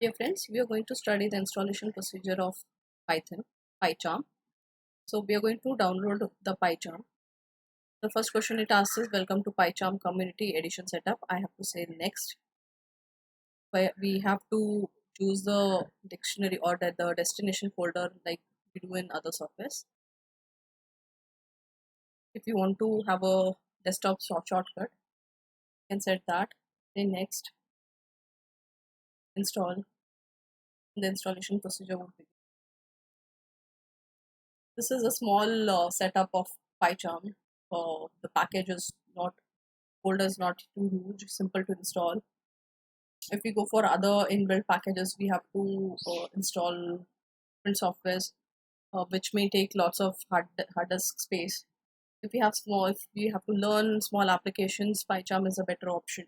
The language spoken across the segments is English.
Dear friends, we are going to study the installation procedure of Python, Pycharm. So we are going to download the Pycharm. The first question it asks is welcome to Pycharm Community Edition Setup. I have to say next. Where we have to choose the dictionary or the destination folder like we do in other softwares. If you want to have a desktop shortcut, you can set that. Then next, install. The installation procedure would be. This is a small setup of Pycharm. The package is not folder is not too huge, simple to install. If we go for other inbuilt packages, we have to install different softwares, which may take lots of hard disk space. If we have to learn small applications, PyCharm is a better option.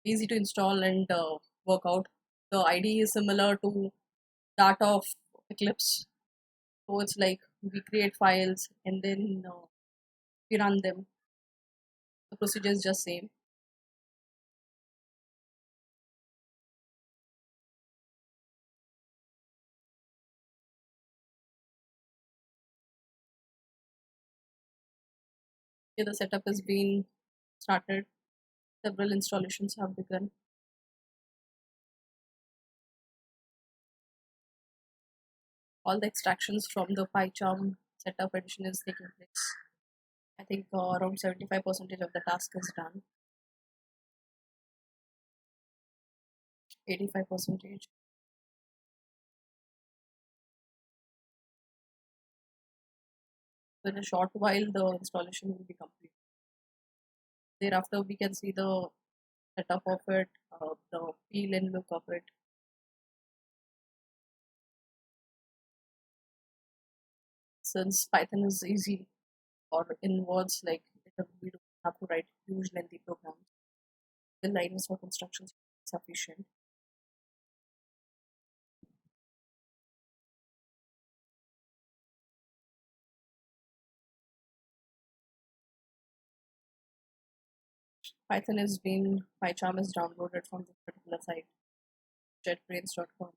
Easy to install and work out. The IDE is similar to that of Eclipse, so it's like we create files and then we run them. The procedure is just same. Here the setup has been started. Several installations have begun. All the extractions from the PyCharm setup edition is taking place. I think around 75% of the task is done. 85%. In a short while, the installation will be complete. Thereafter, we can see the setup of it, the feel and look of it. Since Python is easy, or in words like we don't have to write huge lengthy programs, the lines of instructions are sufficient. PyCharm is downloaded from this particular site, jetbrains.com.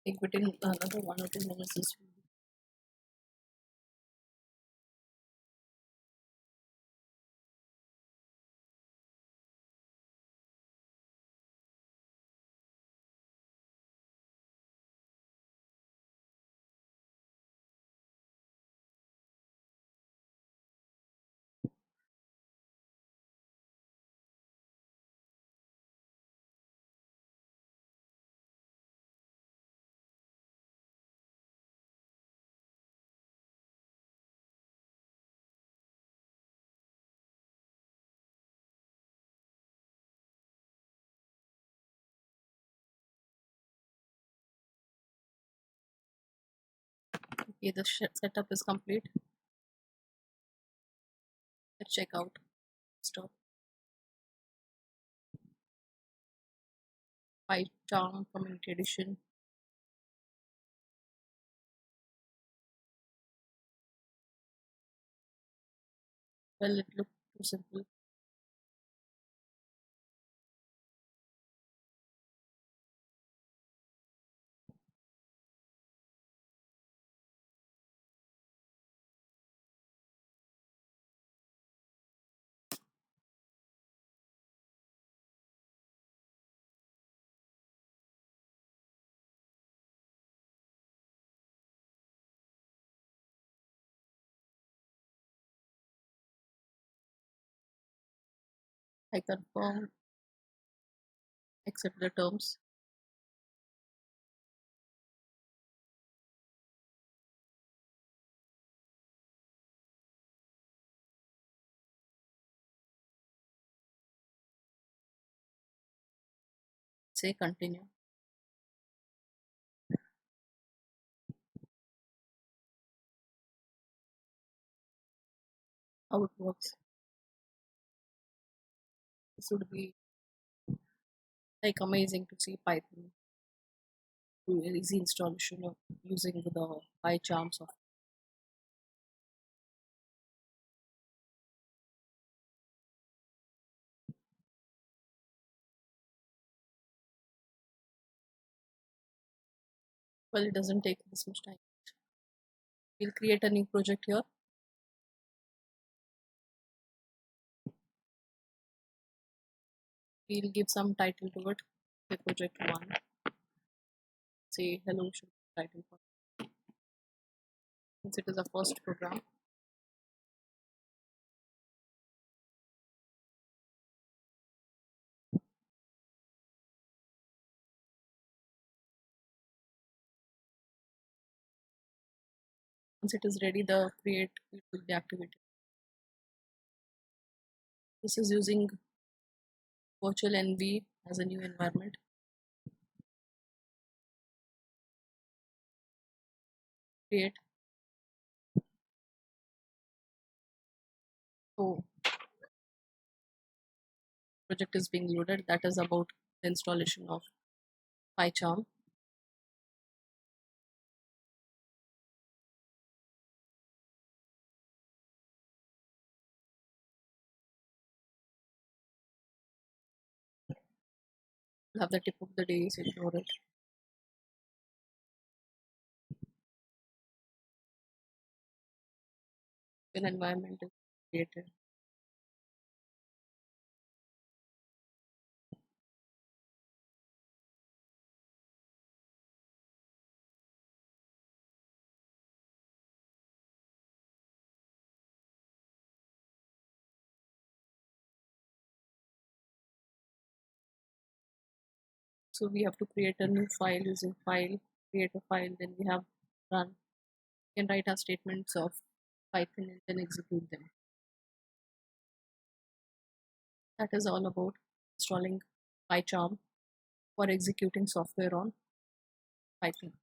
I think within another 1 or 2 minutes, this will be. Okay, the setup is complete. Let's check out. Stop. PyCharm Community Edition. Well, it looked too simple. I confirm, accept the terms. Say continue. How it works. This would be like amazing to see Python do easy installation of using the Pycharm software. Well, it doesn't take this much time. We'll create a new project here. We'll give some title to it. Say project one. Say hello should be title for since it is a first program. Once it is ready, the create will be activated. This is using virtual NV as a new environment. Create. So project is being loaded. That is about the installation of Pycharm. We'll have the tip of the day, so ignore it. An environment is created. So we have to create a new file using file, create a file, then we have run. We can write our statements of Python and then execute them. That is all about installing Pycharm for executing software on Python.